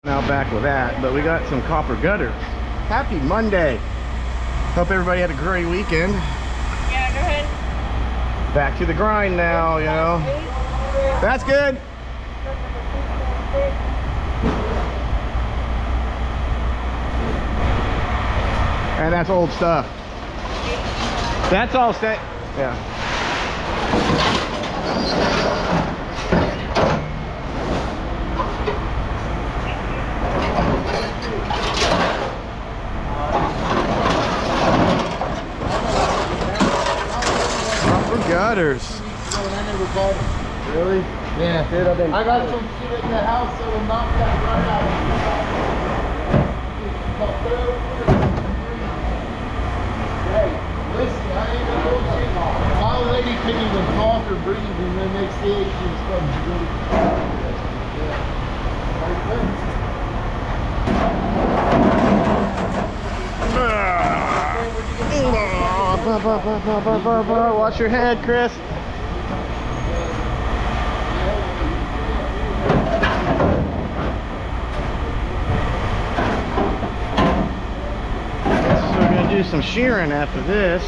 Out back with that, but we got some copper gutters. Happy Monday. Hope everybody had a great weekend. Yeah, go ahead. Back to the grind now, you know. That's good. And that's old stuff. That's all set. Yeah. Gutters. Really? Yeah. Dude, I got some shit in the house that will knock that right out. Hey, listen, I ain't gonna bullshit. My old lady couldn't even talk or breathe, and the next day she was fucking good. Watch your head, Chris. So we're gonna do some shearing after this.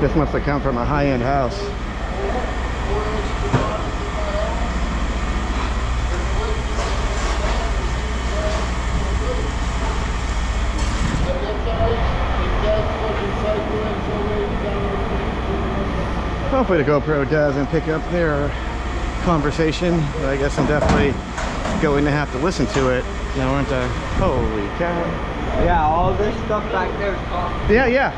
This must have come from a high-end house. Hopefully the GoPro doesn't pick up their conversation. I guess I'm definitely going to have to listen to it. You know, aren't I? Holy cow. Yeah, all this stuff back there is coffee. Yeah, yeah.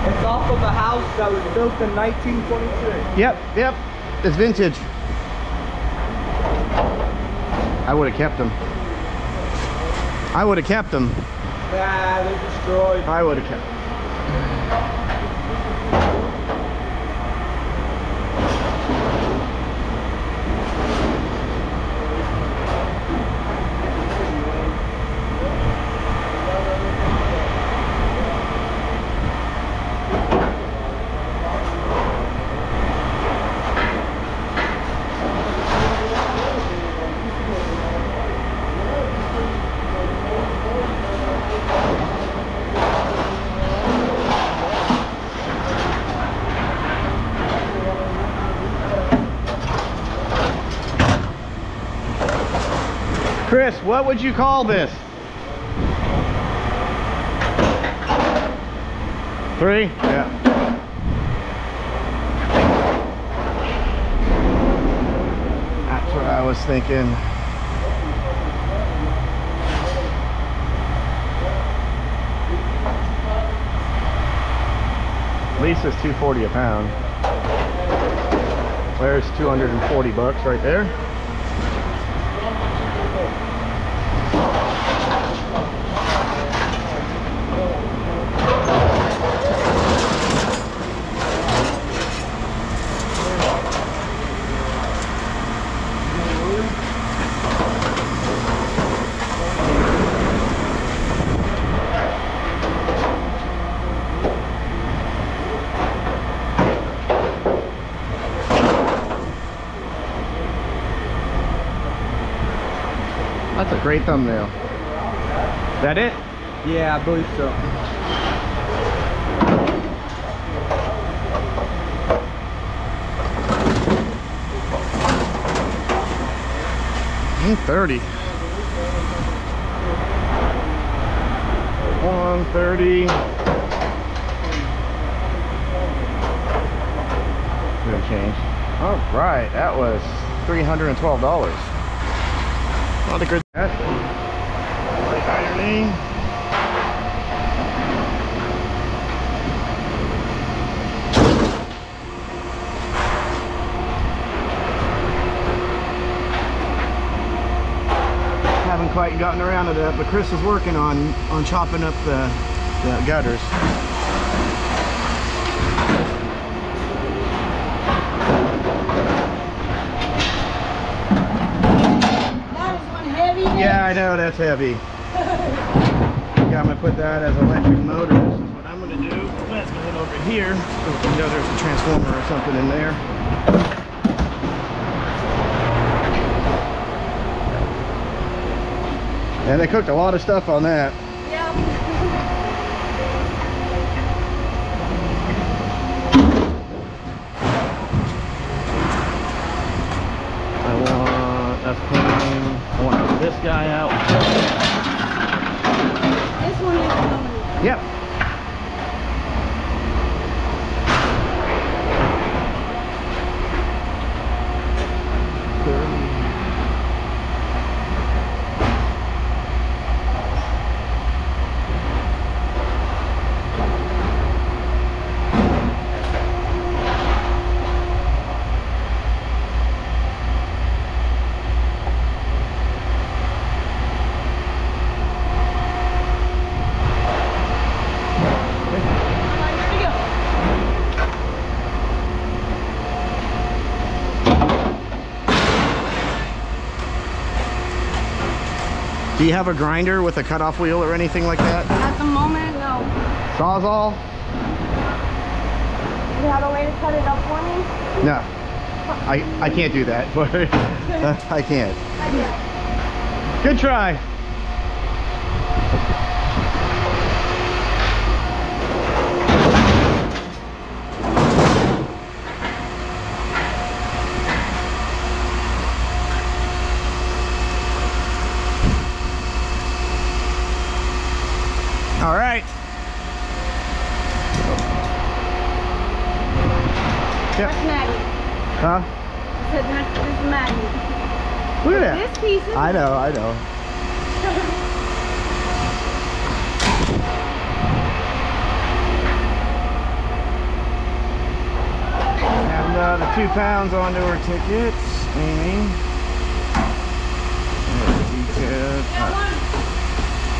It's off of a house that was built in 1922. Yep. It's vintage. I would have kept them. Yeah, they're destroyed. I would have kept them. Chris, what would you call this? 3? Yeah. That's what I was thinking. Lisa's $2.40 a pound. There's 240 bucks right there. That's a great thumbnail. That it? Yeah, I believe so. $130. 130. Good change. All right, that was $312. Not a good bet. Right ironing. Haven't quite gotten around to that, but Chris is working on chopping up the gutters. That is one heavy. Yeah, I know that's heavy. Yeah, I'm gonna put that as electric motor. This is what I'm gonna do. Let's go head over here. You know, there's a transformer or something in there. And they cooked a lot of stuff on that. Yeah. That's clean. I want to put this guy out. This one is aluminum. Yep. Do you have a grinder with a cutoff wheel or anything like that? At the moment, no. Sawzall? You have a way to cut it up for me? No. I can't do that. I can't. I do. Good try. All right. Yep. That's magnet. Huh? I said that's this magnet. Look at that. This piece is. I know, I know. And the 2 pounds onto her tickets, Amy.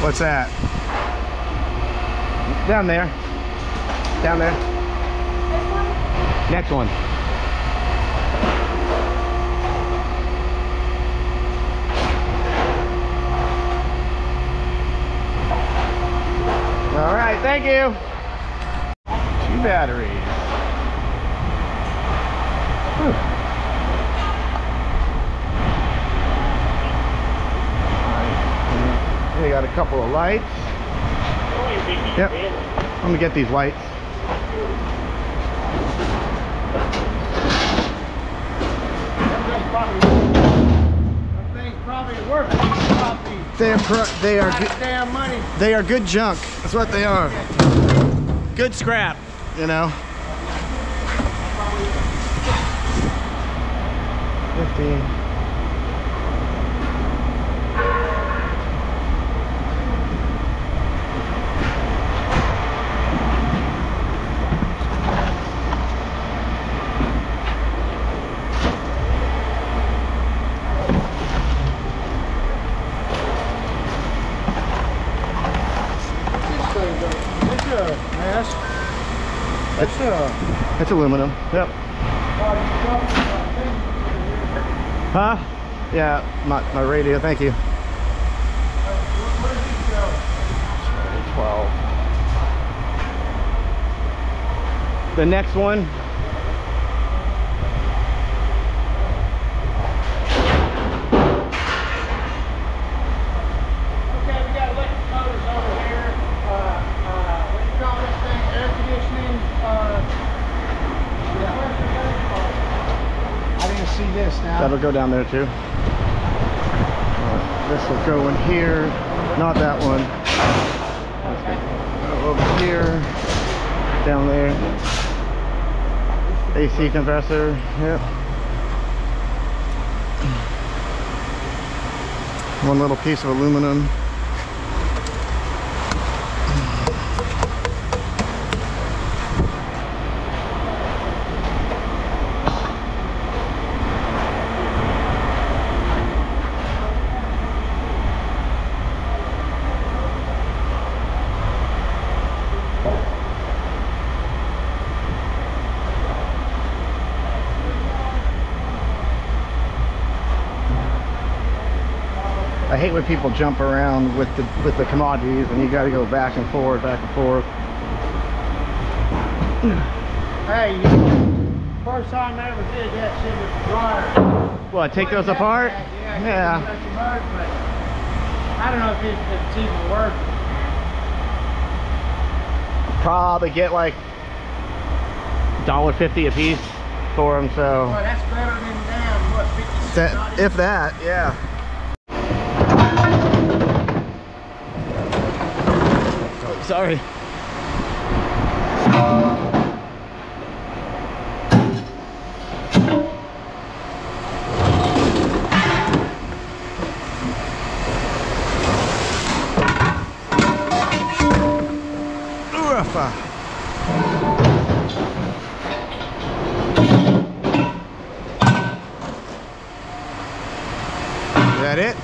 What's that? Down there. Down there. This one? Next one. All right, thank you. 2 batteries. Whew. They got a couple of lights. Yep. I'm gonna get these lights. That thing's probably worth They are damn money. They are good junk. That's what they are. Good scrap, you know. 50. It's aluminum. Yep. Huh? Yeah, my radio. Thank you. 12. The next one. Okay, we got electric motors over here. What do you call this thing? Air conditioning. I didn't see this now. That'll go down there too. This will go in here. Not that one. Go over here. Down there. AC compressor. Yep. One little piece of aluminum. hate when people jump around with the commodities and you got to go back and forth, back and forth. Hey, first time I ever did that shit with the dryer. What, take those apart? Yeah. But I don't know if it's even worth it. Probably get like $1.50 a piece for them, so. Well, that's better than down, what, 50 That, if that, yeah. Oh, sorry. Is that it?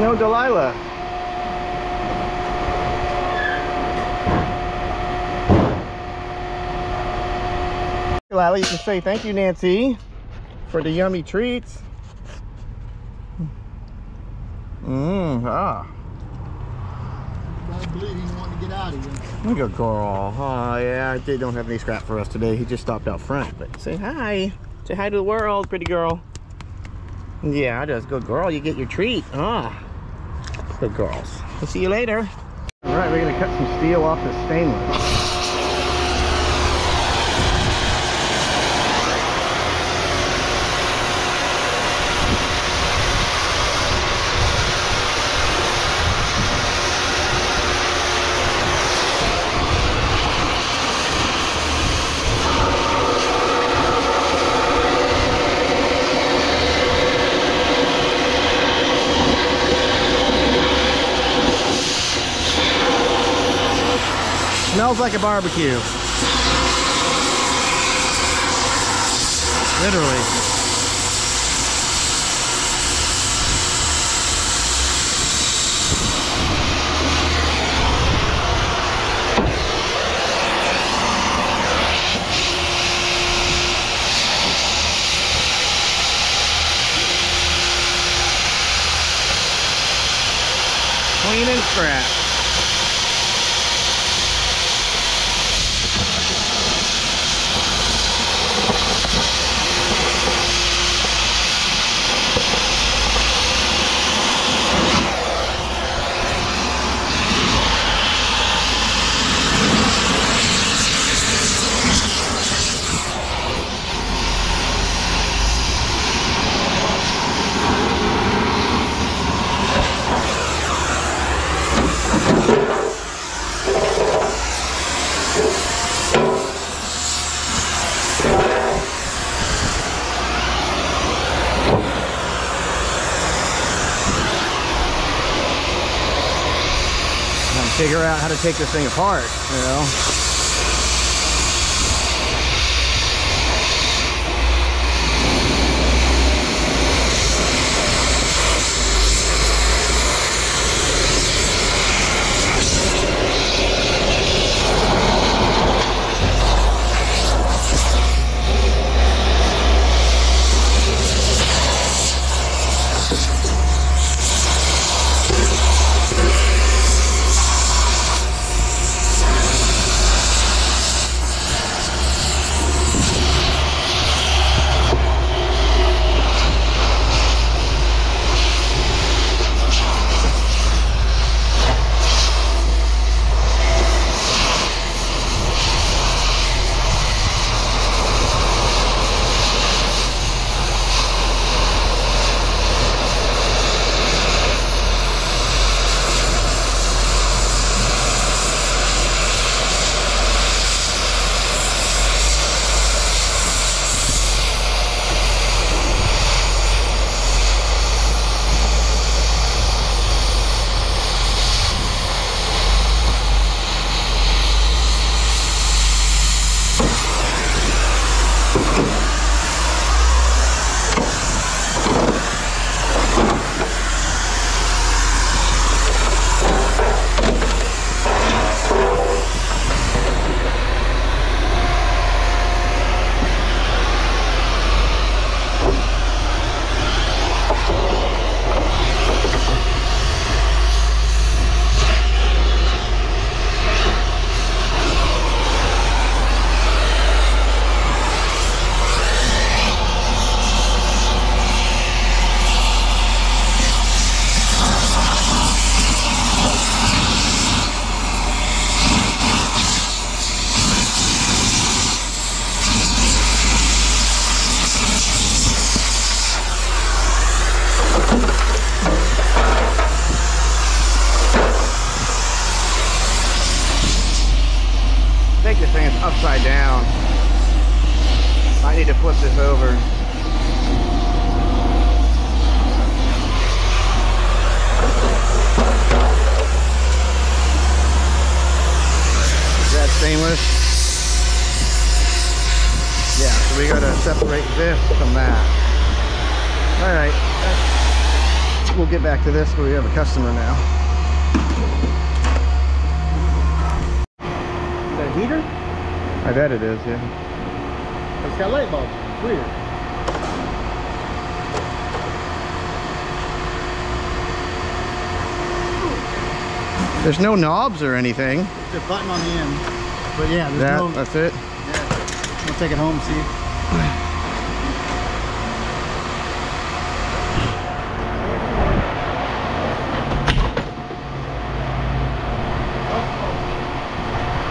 No Delilah. Delilah, you can say thank you, Nancy, for the yummy treats. Ah. I believe he wanted to get out of here. Look at girl. Oh, yeah, they don't have any scrap for us today. He just stopped out front. But say hi. Say hi to the world, pretty girl. Yeah, that's good girl. You get your treat. Ah, good girls. We'll see you later. All right, we're going to cut some steel off the stainless. Smells like a barbecue. Literally. Clean and scrap. Figure out how to take this thing apart, you know. upside down. I need to flip this over. Is that stainless? Yeah, so we gotta separate this from that. All right, we'll get back to this, but we have a customer now. Is that a heater? I bet it is, yeah. It's got light bulbs. Weird. There's no knobs or anything. There's a button on the end. But yeah, there's That's it. Yeah. We'll take it home and see.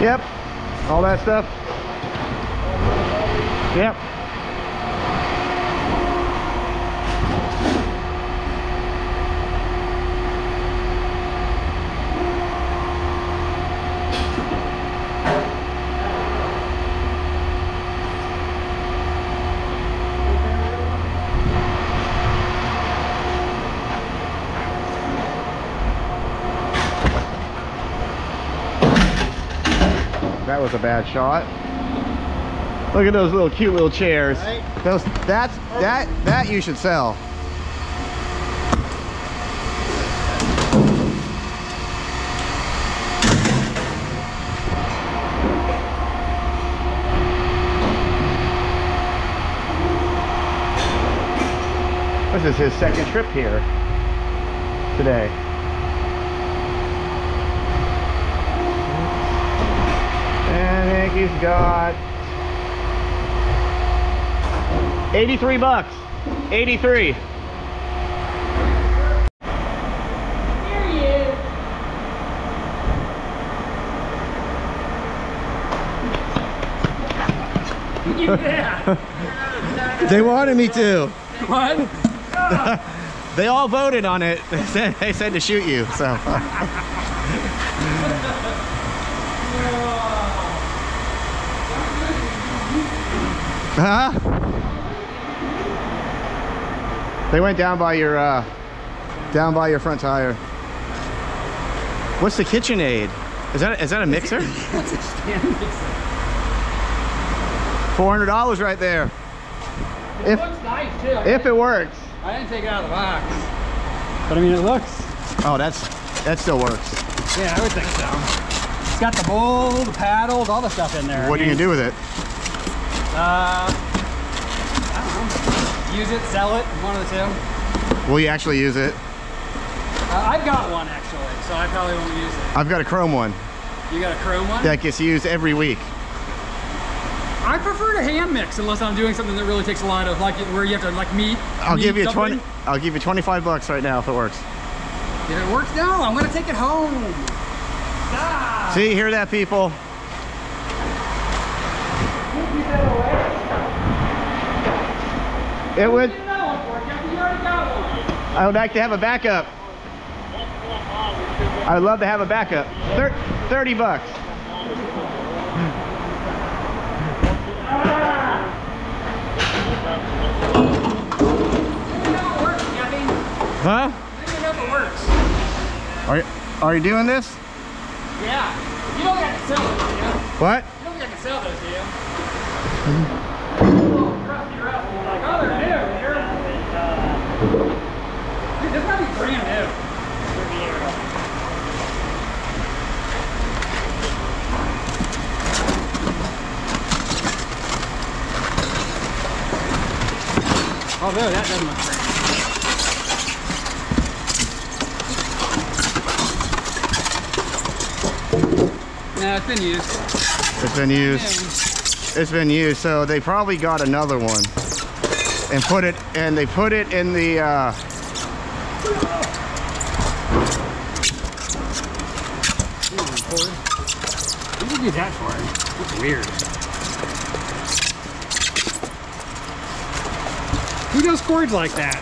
Yep. All that stuff. Yep. That was a bad shot. Look at those little cute little chairs. Right. That you should sell. This is his second trip here today. And I think he's got 83 bucks. 83. Here he is. Yeah. They wanted me to. What? They all voted on it. They said to shoot you, so. Huh? They went down by your front tire. What's the KitchenAid? Is that a mixer? That's a stand mixer. $400 right there. It looks nice too. If it works. I didn't take it out of the box. But I mean, it looks. Oh, that still works. Yeah, I would think so. It's got the bowl, the paddles, all the stuff in there. What are you gonna do with it? I don't know. Use it, sell it, one of the two. Will you actually use it? I've got one actually, so I probably won't use it. I've got a chrome one You got a chrome one? that gets used every week. I prefer to hand mix unless I'm doing something that really takes a lot of where you have to meat. I'll give you something. 20. I'll give you 25 bucks right now if it works. If it works, no, I'm gonna take it home. Ah. See, hear that, people? It would. I would like to have a backup. I would love to have a backup. 30 bucks. Huh? I don't even know if it works. Are you doing this? Yeah. You don't got to sell it, do you? What? You don't got to sell those, do you? Oh, crusty rough. Like, oh, they're new. Dude, this might be brand new. Although that doesn't look great. No, it's been used. It's been used. It's been used. So they probably got another one and put it in the. What did you do that for? That's weird. Who does cords like that?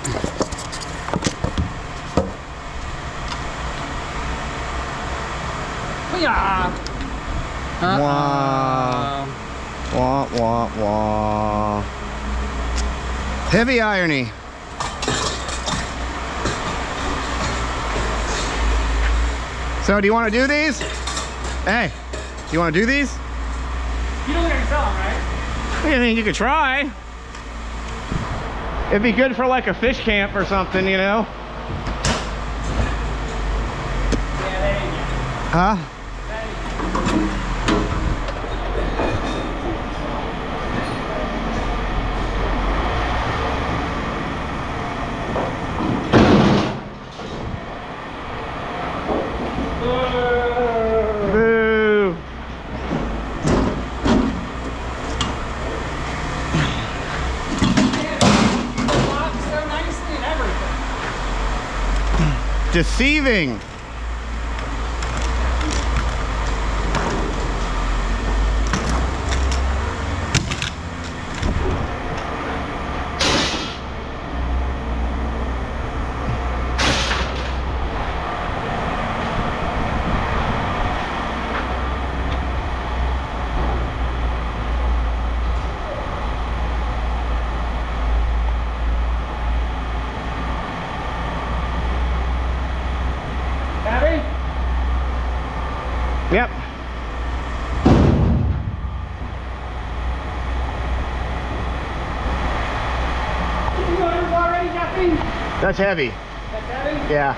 Yeah. Wow. Wah, wah, wah. Heavy irony. So do you want to do these? Hey, you want to do these? You don't think I can sell them, right? I mean, you could try. It'd be good for like a fish camp or something, you know? Yeah, that ain't it. Huh? That ain't Boo! so nicely and everything. Deceiving. Abby? Yep. You got yours already, Jeffy? That's heavy. That's heavy? Yeah.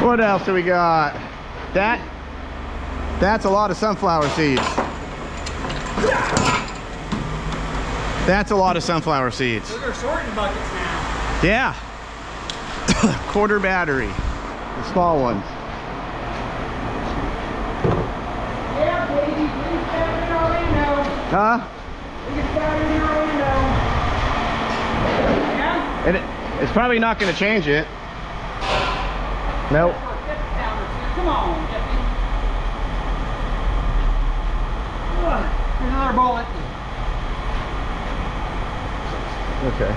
What else do we got? That's a lot of sunflower seeds. That's a lot of sunflower seeds. Those are sorting buckets now. Yeah. Quarter battery. The small ones. Yeah, baby, please start in Orlando. Huh? We can start in Orlando. Yeah? And it's probably not going to change it. Nope. For a fifth pound or two. Come on, Jeffy. Here's another bullet. Okay.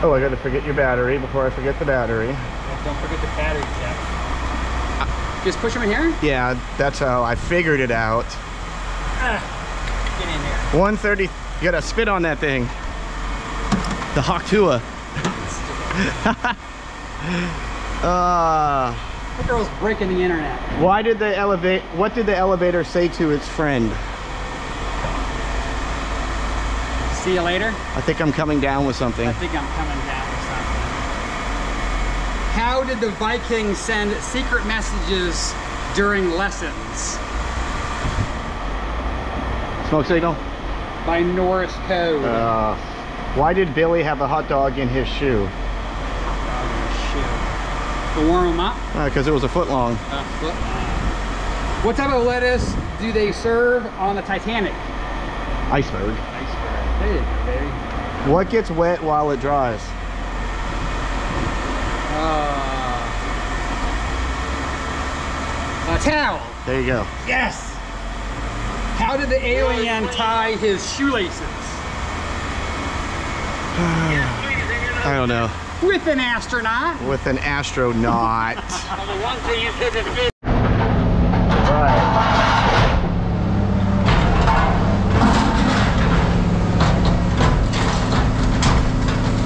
Oh, I got to forget your battery before I forget the battery. Don't forget the battery, Jeff. Just push them in here? Yeah, that's how I figured it out. Get in there. 130. You got to spit on that thing. The Hawktua. That girl's breaking the internet. What did the elevator say to its friend? See you later. I think I'm coming down with something. I think I'm coming down with something. How did the Vikings send secret messages during lessons? Smoke signal? By Norris code. Why did Billy have a hot dog in his shoe? To warm them up? Because it was a foot long. What type of lettuce do they serve on the Titanic? Iceberg. There you go, baby. What gets wet while it dries? A towel. There you go. Yes. How did the alien tie his shoelaces? I don't know. With an astronaut. With an astronaut.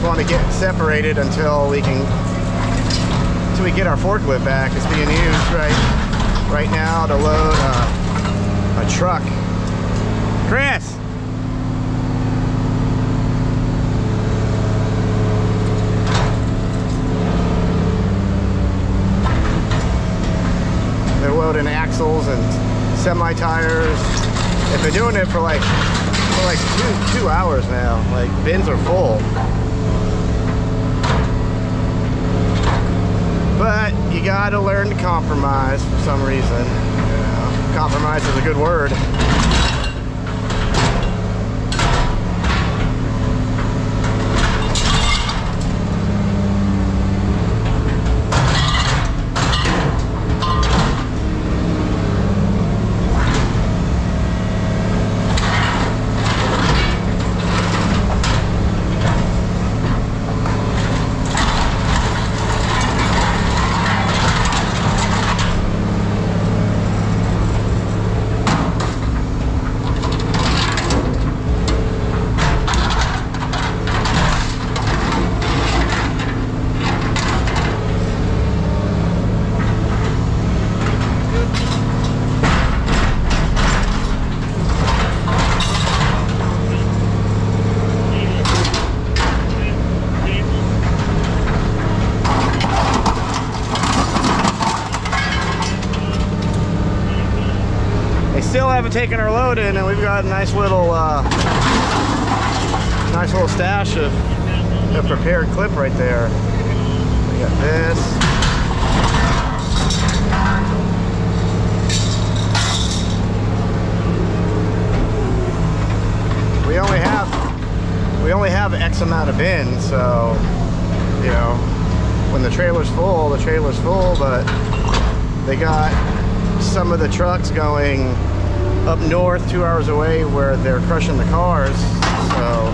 Want to get separated until we get our forklift back. It's being used right now to load a truck. Chris. They're loading axles and semi tires. They've been doing it for like two hours now. Like bins are full. But you gotta learn to compromise for some reason. Yeah. Compromise is a good word. haven't taken our load in, and we've got a nice little stash of a prepared clip right there. We got this. We only have X amount of bins, so you know, when the trailer's full, but they got some of the trucks going up north 2 hours away where they're crushing the cars, so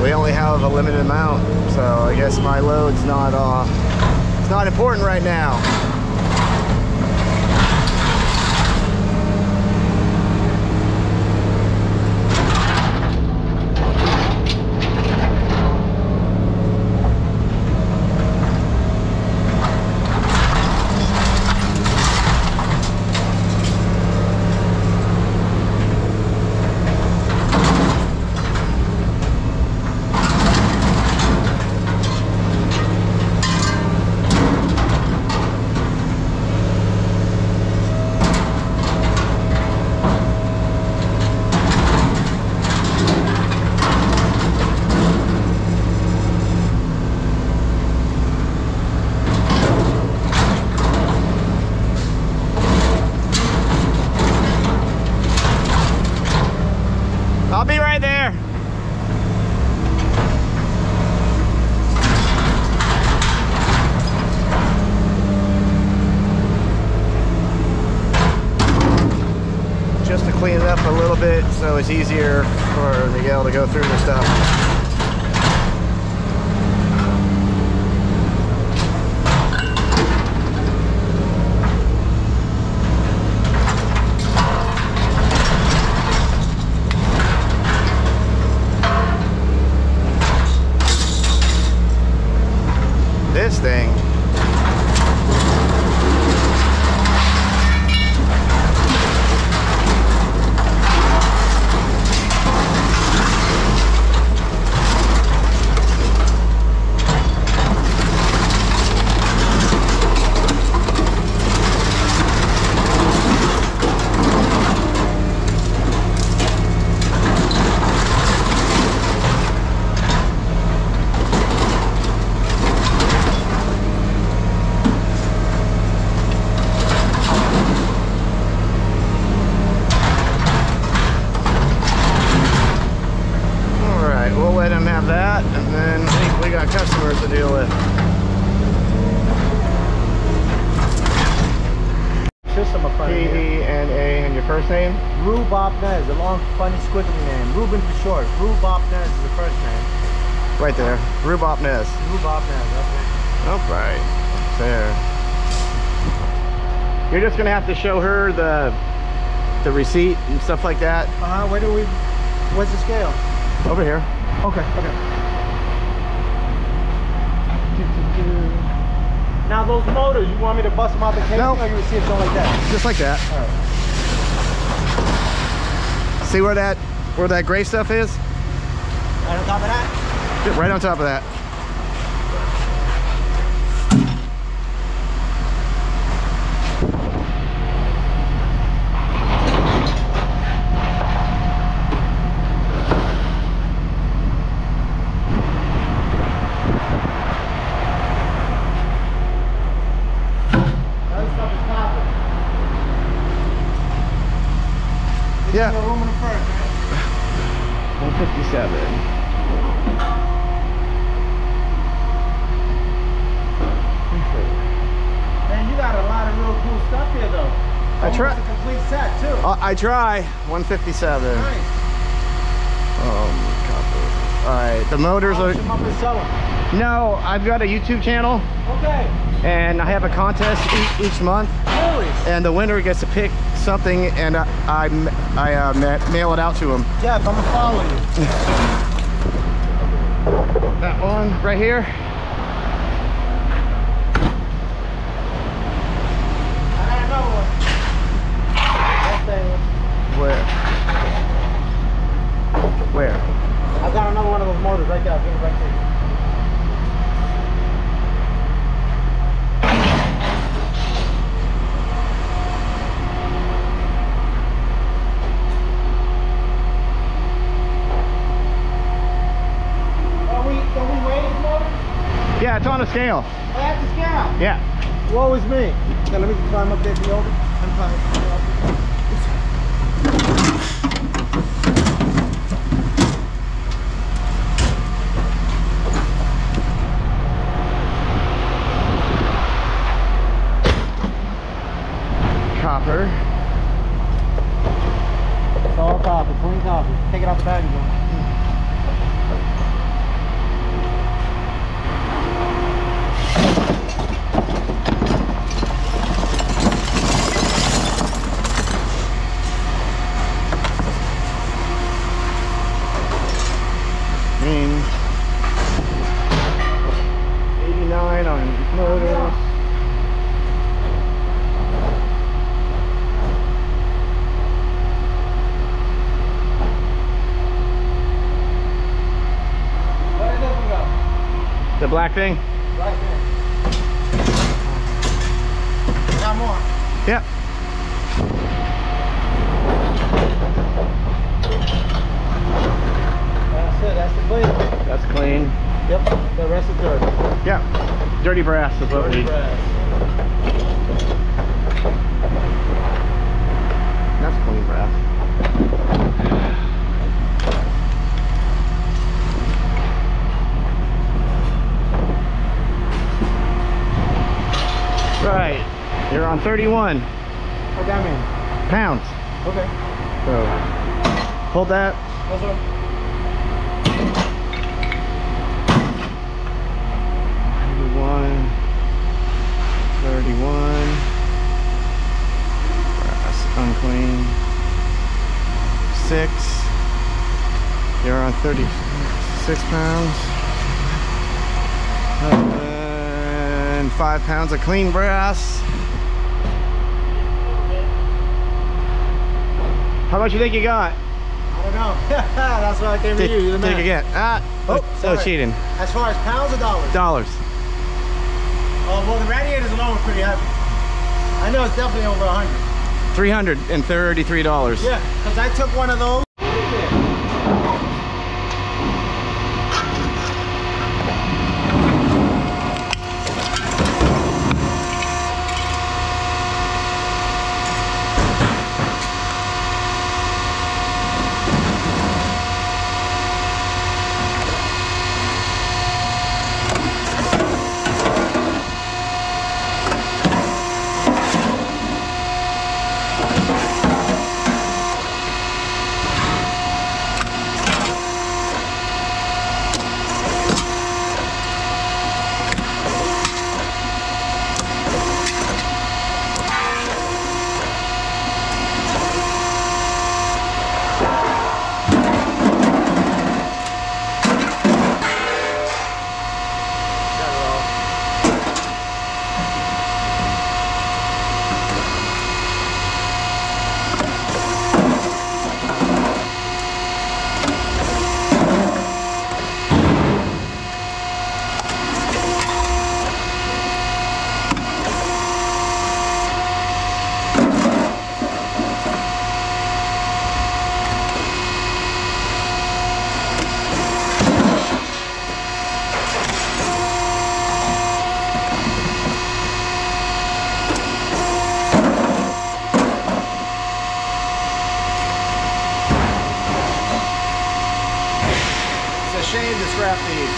we only have a limited amount. So I guess my load's not it's not important right now. I'll be right there. Just to clean it up a little bit so it's easier for Miguel to go through the stuff. This thing. Let him have that, and then we got customers to deal with. System of front. P-E-N-A, and your first name? Rubopnez, a long, funny, squiggly name. Ruben for short. Rubopnez is the first name. Right there. Rubopnez. Rubopnez, that's it. All right. There. You're just gonna have to show her the receipt and stuff like that. Where's the scale? Over here. Okay. Now those motors, you want me to bust them out the case, or you see it going like that? Just like that. All right. See where that gray stuff is? Right on top of that? Just right on top of that. Yeah. Aluminum first, right? 157. Man, you got a lot of real cool stuff here, though. I try. Almost a complete set, too. I try. 157. Nice. Copper. All right. The motors are. Them up and sell them. No, I've got a YouTube channel. Okay. And I have a contest each month. Really? And the winner gets to pick something, and I mail it out to him. Jeff, I'm gonna follow you. That one right here. I got another one. That thing. Where? I've got another one of those motors right there. I'll give it right to you. it's on a scale. Oh, that's the scale. Yeah. Woe is me. Okay, let me climb up there to the over. I'm climbing. Copper. It's all copper, clean copper. Take it out the bag and go. Green. 89 on motors. Where did this one go? The black thing? Right there. Got more. Yep. That's it, that's the clean. That's clean. Yep, the rest is dirty. Yep. Dirty brass is what we Dirty need. brass. That's clean brass. Right. You're on 31 What that mean? pounds. Okay. So hold that. That's all. 31. 31. Brass unclean. 6. You're on 36 pounds. And 5 pounds of clean brass. How much you think you got? I don't know. That's why I came to you. You're the man. Take again. Ah, Oh, no sorry. cheating. As far as pounds or dollars? Dollars. Oh, well, the radiators alone were pretty heavy. I know it's definitely over 100. $333. Yeah, because I took one of those. Shame to scrap these.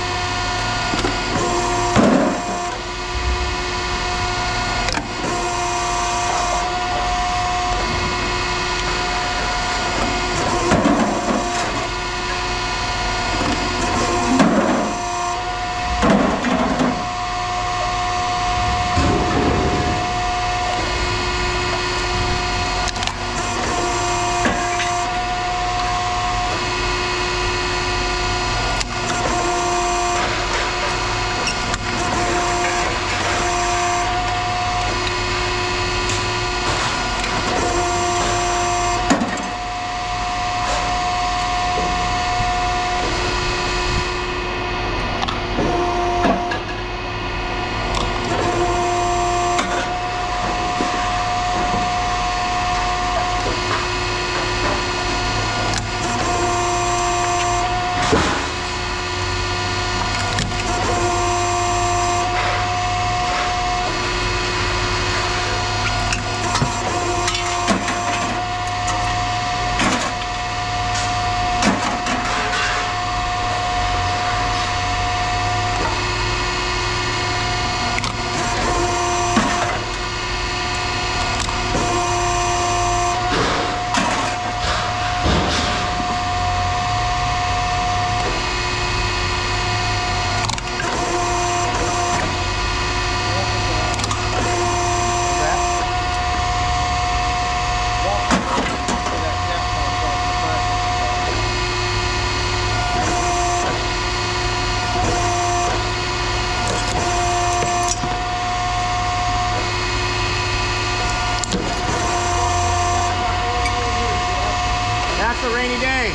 rainy day.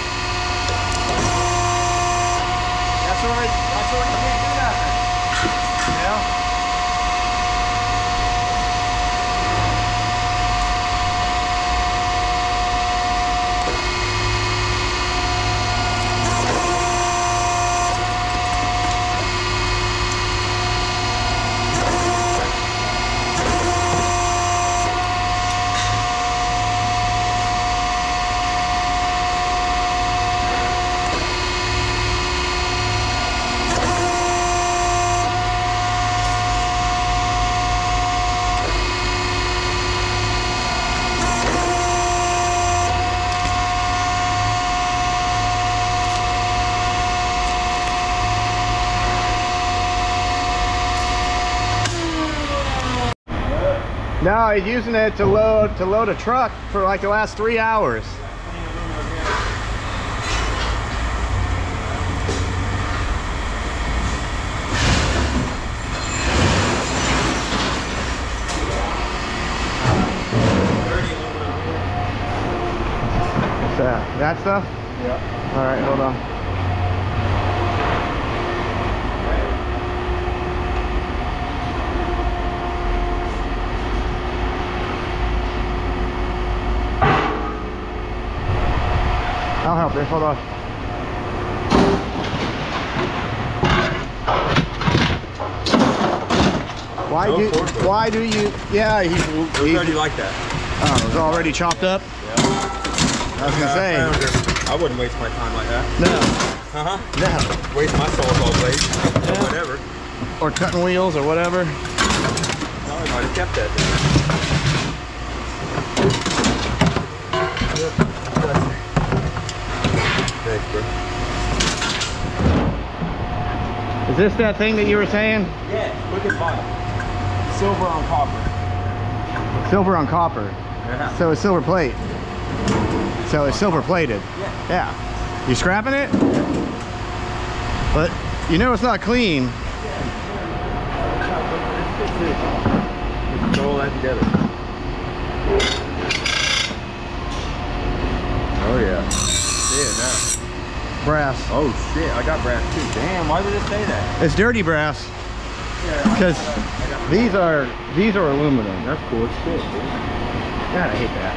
That's where you can't do nothing. You know? No, he's using it to load a truck for like the last 3 hours. What's that? That stuff? Yeah. All right, hold on. I'll help you, hold on. Why do you, yeah, he's already like that. Oh, it's already chopped up? Yeah. I was gonna say. I wouldn't waste my time like that. No. No. Waste my soul all day, Yeah. or whatever. Or cutting wheels or whatever. No, I might have kept that thing. Thanks, bro. Is this that thing that you were saying? Yeah, look at mine. Silver on copper. Silver on copper. Yeah. So it's silver plate. So it's silver plated. Yeah. You scrapping it? But you know it's not clean. Put all that together. Oh yeah. Yeah, now. Brass. Oh shit, I got brass too. Damn, why did it say that? It's dirty brass. Because these are aluminum. That's cool as shit, dude. God, I hate that.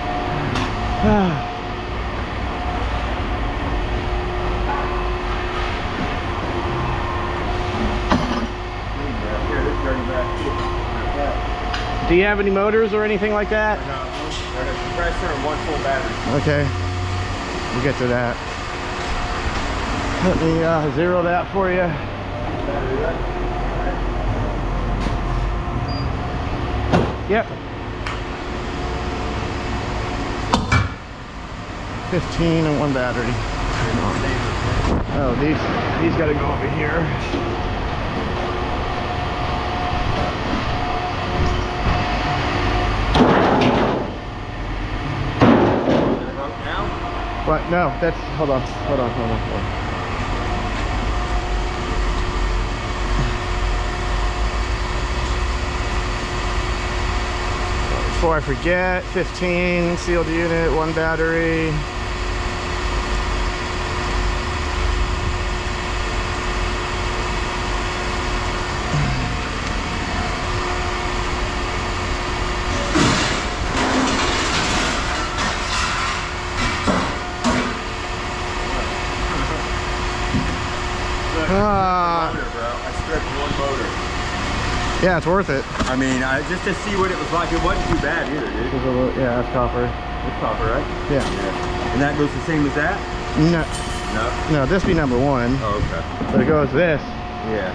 Here, this dirty brass too. Do you have any motors or anything like that? I got a compressor and one full battery. Okay. We'll get to that. Let me zero that for you. Battery, right? Yep. 15 and one battery. Oh, these gotta go over here. What? No, that's, hold on. Before I forget, 15 sealed unit, one battery. I stripped one motor. Yeah, it's worth it. I mean, just to see what it was like. It wasn't too bad either, dude. Yeah, that's copper. It's copper, right? Yeah. And that goes the same as that? No, No. no, this be number one. Oh, okay. But it goes this. Yeah.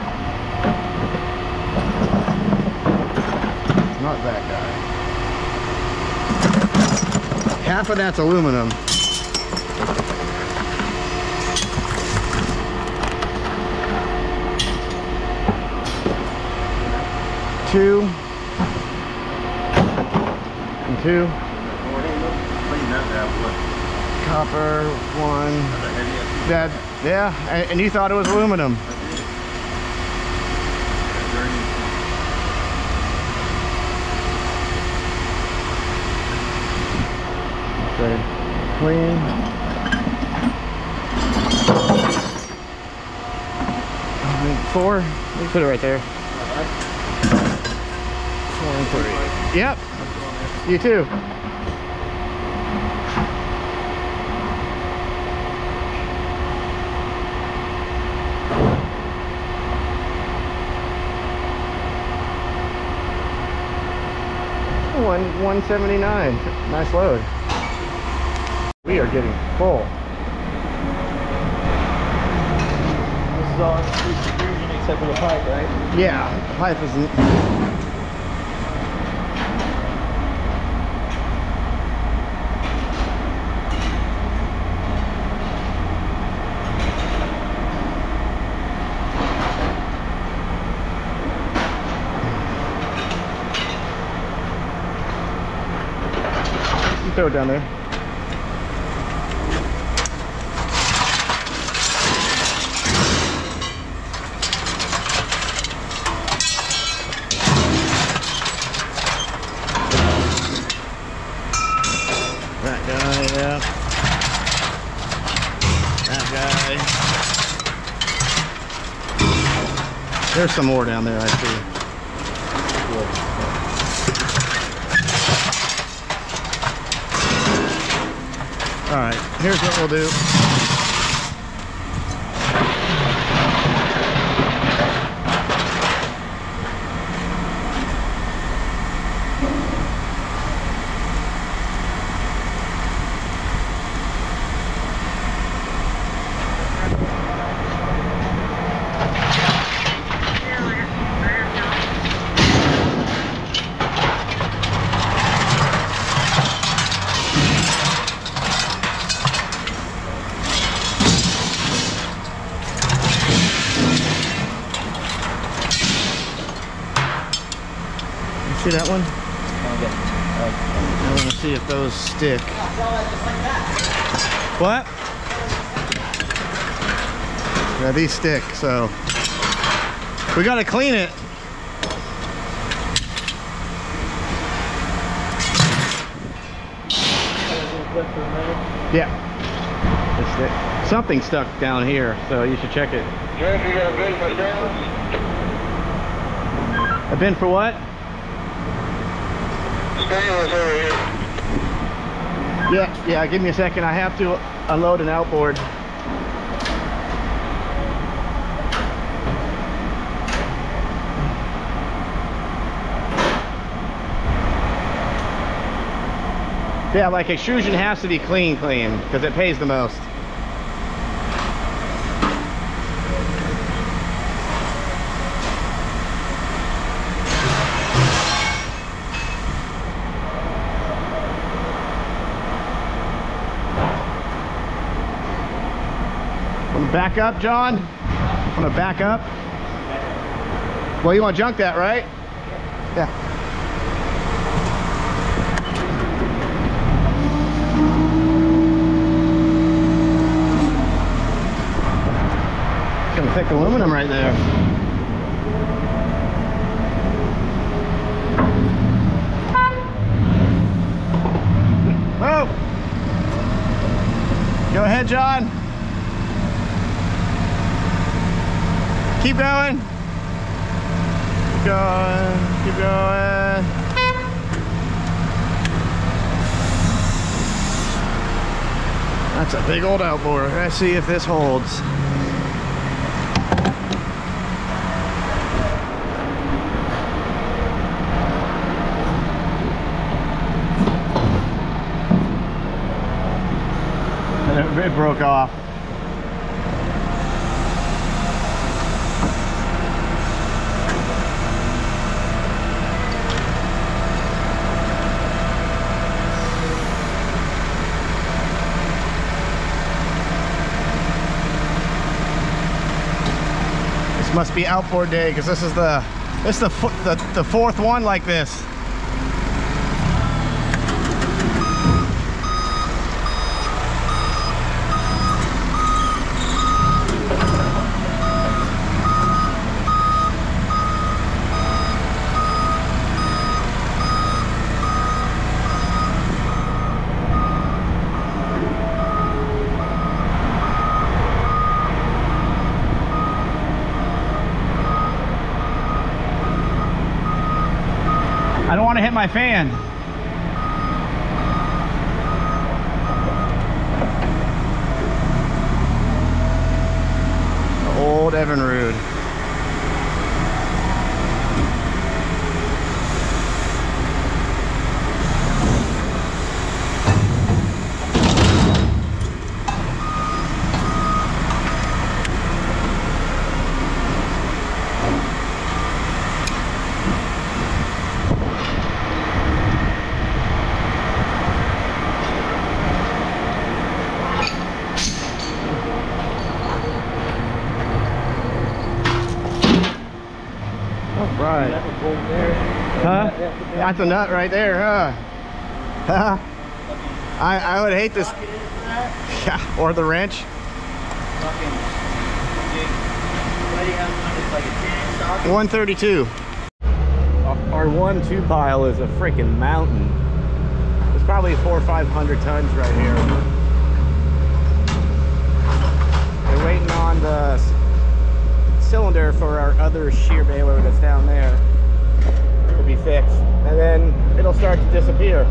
Not that guy. Half of that's aluminum. Two. And two. Copper, one. That, yeah, and you thought it was aluminum. Okay, clean. 4? You put it right there. 23. Yep. You too. $179. Nice load. We are getting full. This is all extrusion except for the pipe, right? Yeah, the pipe isn't. Throw it down there. That guy, yeah. That guy. There's some more down there, I see. All right, here's what we'll do. See that one? I want to see if those stick. What? Yeah, these stick, so we got to clean it. Yeah. It's something stuck down here, so you should check it. Jeff, you got a bin for stainless? A bin for what? Stainless over here. Yeah, give me a second. I have to unload an outboard. Yeah, like extrusion has to be clean, because it pays the most. Back up, John? Want to back up? Well, you want to junk that, right? Yeah. Some thick aluminum right there. Oh! Go ahead, John. Keep going. Keep going. Keep going. That's a big old outboard. Let's see if this holds. And it broke off. Must be outboard day, because this is the fourth one like this. I don't want to hit my fan. Old Evinrude. Right. Huh? That's a nut right there, huh? I would hate this. Yeah, or the wrench. 132. Our 1-2 pile is a freaking mountain. It's probably 400 or 500 tons right here. They're waiting on the cylinder for our other shear baler that's down there to be fixed, and then it'll start to disappear.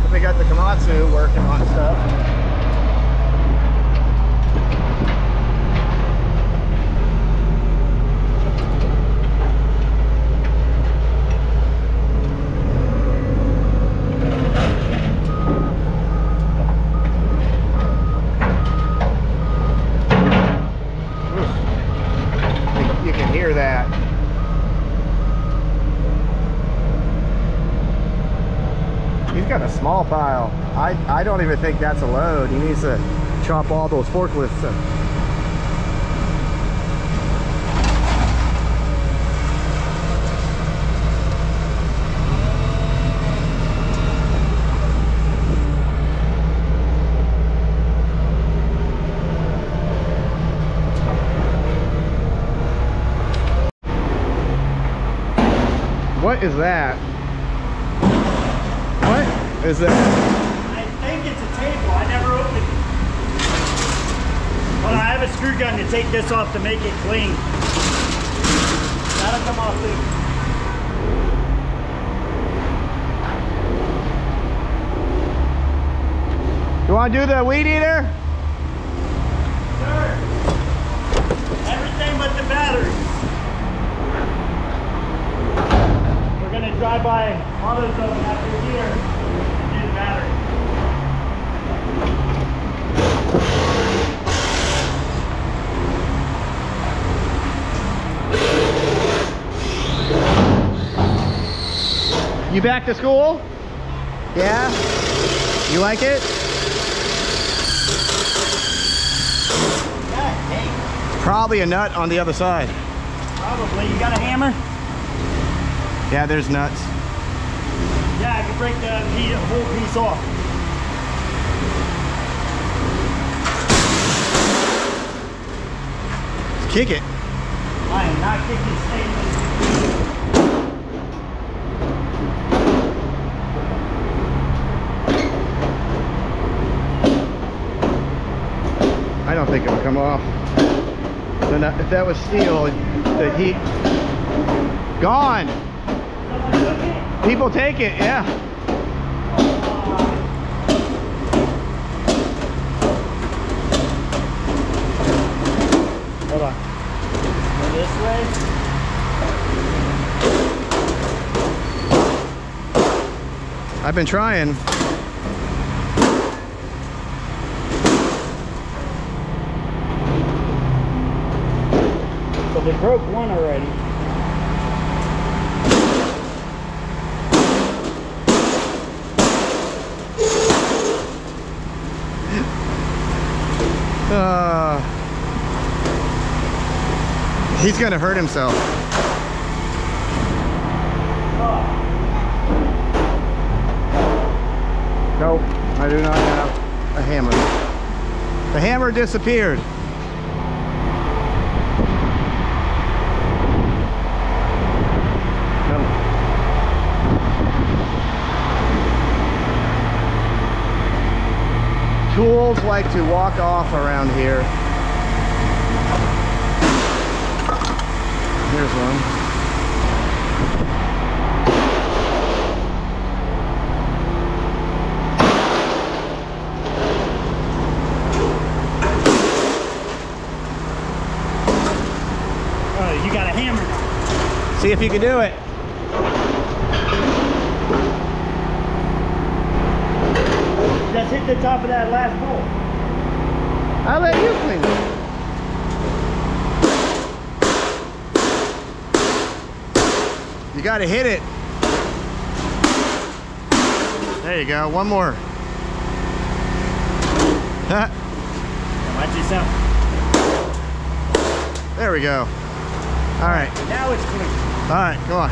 But they got the Komatsu working on stuff. You can hear that. He's got a small pile. I don't even think that's a load. He needs to chop all those forklifts up. What is that? What is that? I think it's a table. I never opened it. But I have a screw gun to take this off to make it clean. That'll come off too. You want to do the weed eater? Sure. Everything but the battery. We're going to drive by AutoZone after here and do the battery. You back to school? Yeah? You like it? God dang. Probably a nut on the other side. Probably. You got a hammer? Yeah, there's nuts. Yeah, I can break the whole piece off. Kick it. I am not kicking stainless. I don't think it'll come off. If that was steel, the heat gone. People take it, yeah. Hold on. Go this way. I've been trying. So they broke one already. He's gonna hurt himself. Nope, I do not have a hammer. The hammer disappeared. Tools like to walk off around here. Here's one. you can do it. Just hit the top of that last bolt. I'll let you clean it. You gotta hit it. There you go, one more. Watch yourself. There we go. All right. Now it's clean. All right, come on.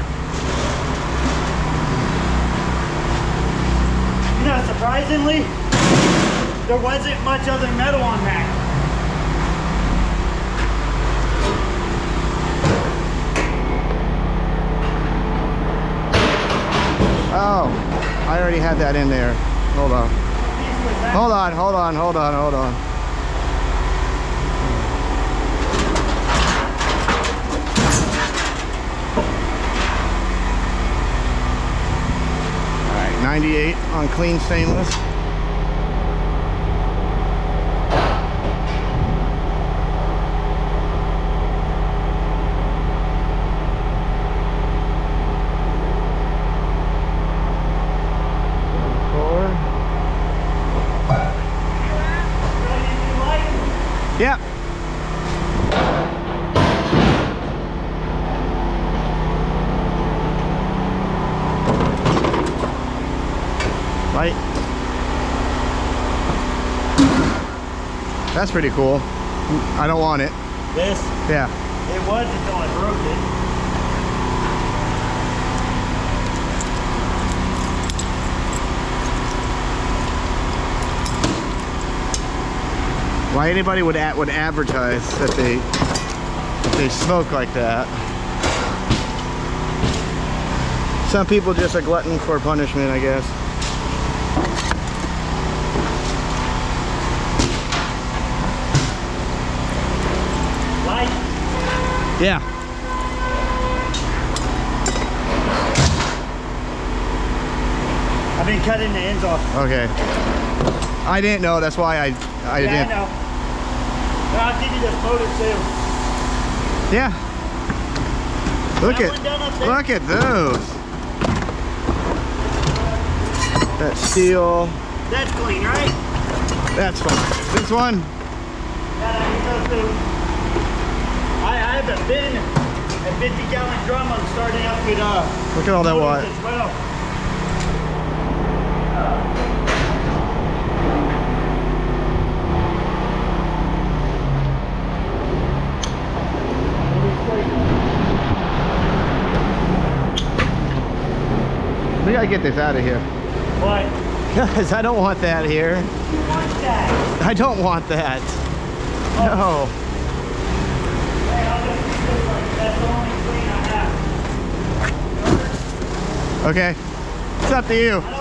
You know, surprisingly, there wasn't much other metal on that. Oh, I already had that in there. Hold on. Hold on, hold on, hold on, hold on. All right, 98 on clean stainless. Yep. Right. That's pretty cool. I don't want it. This? Yeah. It was until I broke it. Why anybody would advertise that they smoke like that? Some people just a glutton for punishment, I guess. Light? Yeah. I've been cutting the ends off. Okay. I didn't know. That's why I didn't. I know. But I'll give you this motor too. Yeah. Look That one done up there? look at those. That steel. That's clean, right? That's fine. This one. That I can go through. I have a bin, a 50-gallon drum I'm starting up with Look at all that motors water. as well. We gotta get this out of here. What? Guys, I don't want that here. What's that? I don't want that. No. Hey, I'll just keep this one. That's the only clean I have. Okay. It's up to you. I don't